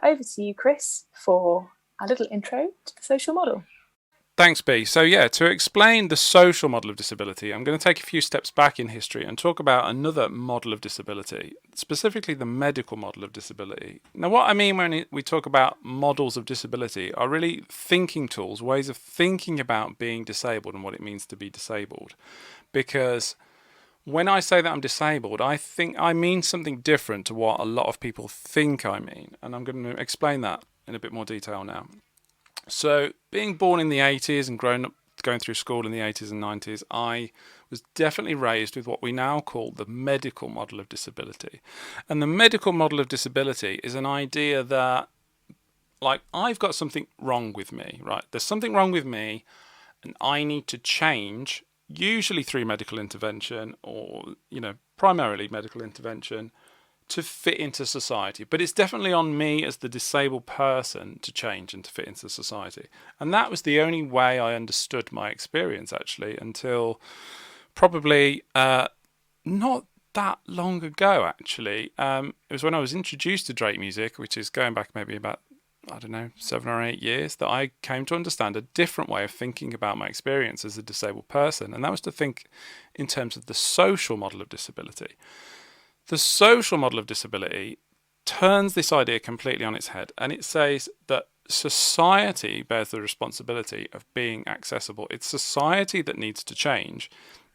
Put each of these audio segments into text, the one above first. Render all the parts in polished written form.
Over to you, Kris, for a little intro to the social model. Thanks, B. So, yeah, to explain the social model of disability, I'm going to take a few steps back in history and talk about another model of disability, specifically the medical model of disability. Now, what I mean when we talk about models of disability are really thinking tools, ways of thinking about being disabled and what it means to be disabled. Because when I say that I'm disabled, I think I mean something different to what a lot of people think I mean. And I'm going to explain that in a bit more detail now. So, being born in the 80s and growing up, going through school in the 80s and 90s, I was definitely raised with what we now call the medical model of disability. And the medical model of disability is an idea that, like, I've got something wrong with me, right? There's something wrong with me, and I need to change, usually through medical intervention or, primarily medical intervention to fit into society. But it's definitely on me as the disabled person to change and to fit into society. And that was the only way I understood my experience, actually, until probably not that long ago, actually. It was when I was introduced to Drake music, which is going back maybe about, I don't know, 7 or 8 years, that I came to understand a different way of thinking about my experience as a disabled person. And that was to think in terms of the social model of disability. The social model of disability turns this idea completely on its head, and it says that society bears the responsibility of being accessible. It's society that needs to change.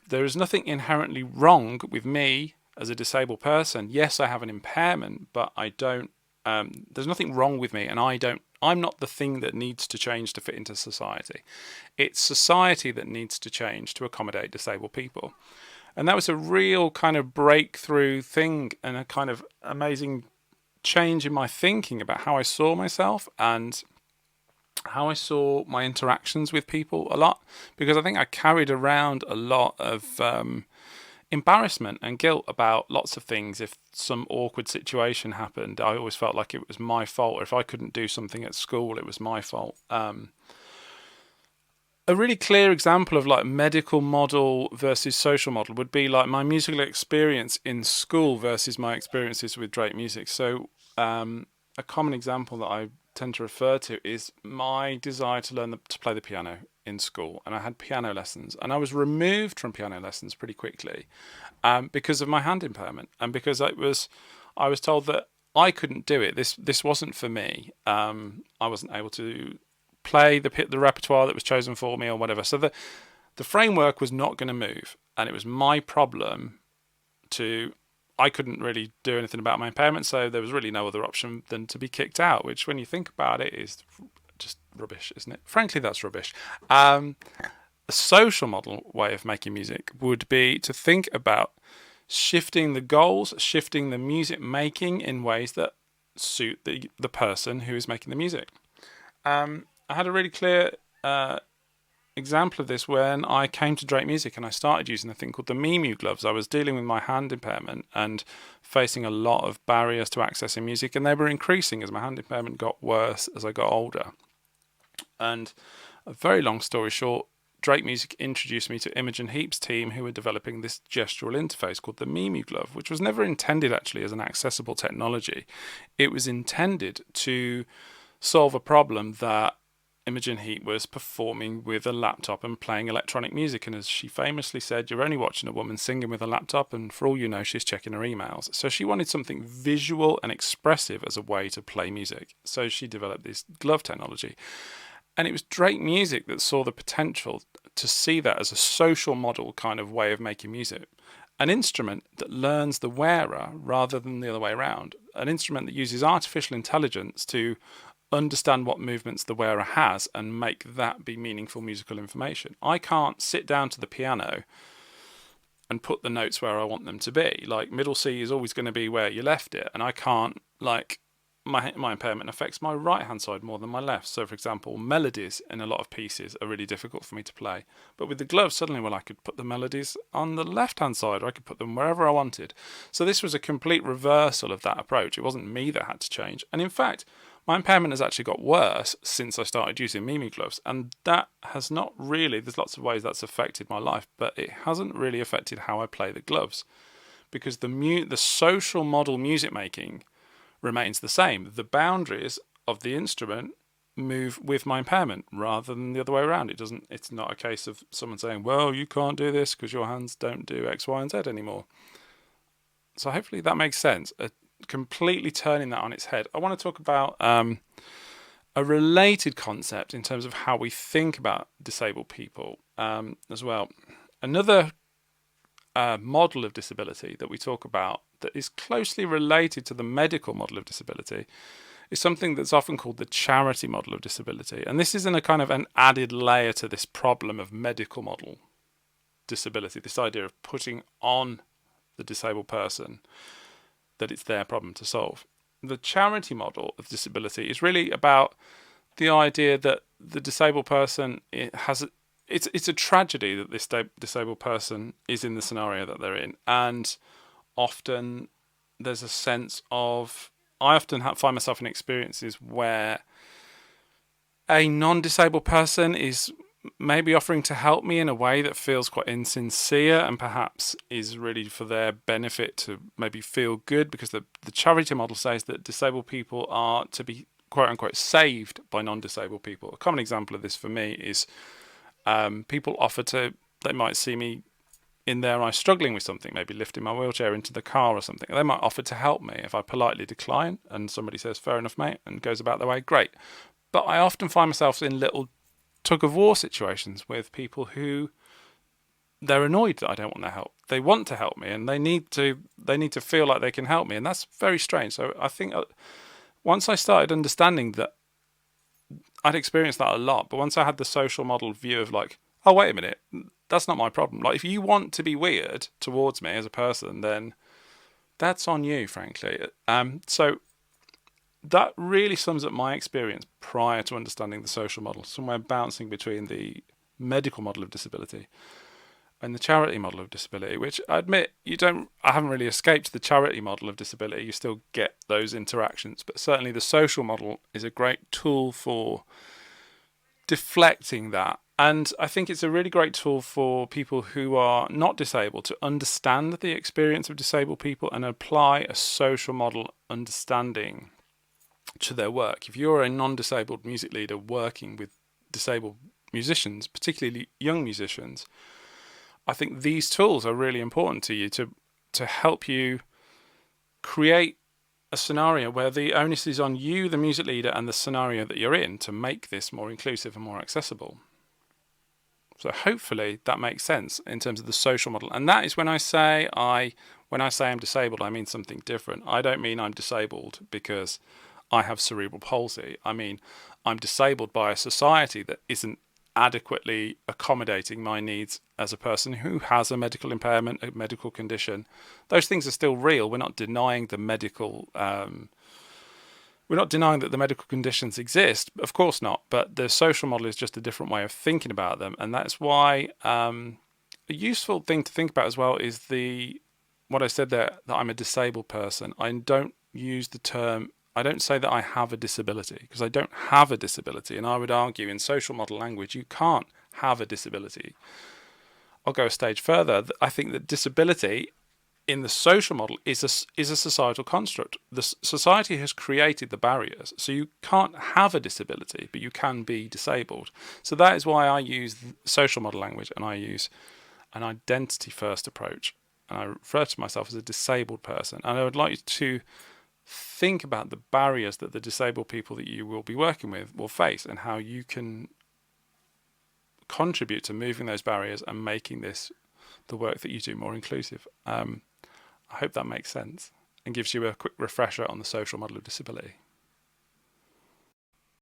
There is nothing inherently wrong with me as a disabled person. Yes, I have an impairment, but I don't. There's nothing wrong with me, and I'm not the thing that needs to change to fit into society. It's society that needs to change to accommodate disabled people. And that was a real kind of breakthrough thing and a kind of amazing change in my thinking about how I saw myself and how I saw my interactions with people a lot. Because I think I carried around a lot of embarrassment and guilt about lots of things. If some awkward situation happened, I always felt like it was my fault. Or if I couldn't do something at school, it was my fault. A really clear example of like medical model versus social model would be like my musical experience in school versus my experiences with Drake music. So a common example that I tend to refer to is my desire to learn to play the piano in school, and I had piano lessons, and I was removed from piano lessons pretty quickly because of my hand impairment, and because I was told that I couldn't do it. This wasn't for me. I wasn't able to play the repertoire that was chosen for me or whatever. So the framework was not going to move, and it was my problem to. I couldn't really do anything about my impairment, so there was really no other option than to be kicked out. Which, when you think about it, is just rubbish, isn't it? Frankly, that's rubbish. A social model way of making music would be to think about shifting the goals, shifting the music making in ways that suit the person who is making the music. I had a really clear example of this when I came to Drake Music and I started using a thing called the Memu gloves. I was dealing with my hand impairment and facing a lot of barriers to accessing music, and they were increasing as my hand impairment got worse as I got older. And a very long story short, Drake Music introduced me to Imogen Heap's team, who were developing this gestural interface called the Memu glove, which was never intended actually as an accessible technology. It was intended to solve a problem that Imogen Heap was performing with a laptop and playing electronic music. And as she famously said, you're only watching a woman singing with a laptop, and for all you know, she's checking her emails. So she wanted something visual and expressive as a way to play music. So she developed this glove technology. And it was Drake Music that saw the potential to see that as a social model kind of way of making music. An instrument that learns the wearer rather than the other way around. An instrument that uses artificial intelligence to understand what movements the wearer has and make that be meaningful musical information. I can't sit down to the piano and put the notes where I want them to be. Like, middle C is always going to be where you left it, and I can't, like, my impairment affects my right hand side more than my left. So, for example, melodies in a lot of pieces are really difficult for me to play. But with the glove, suddenly, well, I could put the melodies on the left hand side, or I could put them wherever I wanted. So this was a complete reversal of that approach. It wasn't me that had to change. And in fact, my impairment has actually got worse since I started using Mimi gloves, and that has not really, there's lots of ways that's affected my life, but it hasn't really affected how I play the gloves, because the social model music making remains the same. The boundaries of the instrument move with my impairment rather than the other way around. It's not a case of someone saying, well, you can't do this because your hands don't do X, Y, and Z anymore. So hopefully that makes sense. Completely turning that on its head. I want to talk about a related concept in terms of how we think about disabled people as well. Another model of disability that we talk about that is closely related to the medical model of disability is something that's often called the charity model of disability. And this is in a kind of an added layer to this problem of medical model disability, this idea of putting on the disabled person that it's their problem to solve. The charity model of disability is really about the idea that the disabled person it's a tragedy that this disabled person is in the scenario that they're in, and often there's a sense of, I often find myself in experiences where a non-disabled person is maybe offering to help me in a way that feels quite insincere and perhaps is really for their benefit to maybe feel good, because the charity model says that disabled people are to be quote unquote saved by non-disabled people. A common example of this for me is people offer to, they might see me in their eyes struggling with something, maybe lifting my wheelchair into the car or something. They might offer to help me. If I politely decline and somebody says, fair enough, mate, and goes about their way, great. But I often find myself in little tug of war situations with people who they're annoyed that I don't want their help. They want to help me and they need to feel like they can help me. And that's very strange. So I think once I started understanding that, I'd experienced that a lot, but once I had the social model view of like, oh, wait a minute, that's not my problem. Like, if you want to be weird towards me as a person, then that's on you, frankly. So that really sums up my experience prior to understanding the social model, somewhere bouncing between the medical model of disability and the charity model of disability, which I admit I haven't really escaped the charity model of disability. You still get those interactions, but certainly the social model is a great tool for deflecting that. And I think it's a really great tool for people who are not disabled to understand the experience of disabled people and apply a social model understanding to their work. If you're a non-disabled music leader working with disabled musicians, particularly young musicians, I think these tools are really important to you to help you create a scenario where the onus is on you, the music leader, and the scenario that you're in to make this more inclusive and more accessible. So hopefully that makes sense in terms of the social model. And that is when I say I'm disabled, I mean something different. I don't mean I'm disabled because I have cerebral palsy. I mean, I'm disabled by a society that isn't adequately accommodating my needs as a person who has a medical impairment, a medical condition. Those things are still real. We're not denying the medical we're not denying that the medical conditions exist, of course not, but the social model is just a different way of thinking about them. And that's why a useful thing to think about as well is what I said there, that I'm a disabled person. I don't say that I have a disability, because I don't have a disability. And I would argue in social model language, you can't have a disability. I'll go a stage further. I think that disability in the social model is a societal construct. The society has created the barriers. So you can't have a disability, but you can be disabled. So that is why I use social model language and I use an identity first approach. And I refer to myself as a disabled person. And I would like you to think about the barriers that the disabled people that you will be working with will face and how you can contribute to moving those barriers and making the work that you do more inclusive. I hope that makes sense and gives you a quick refresher on the social model of disability.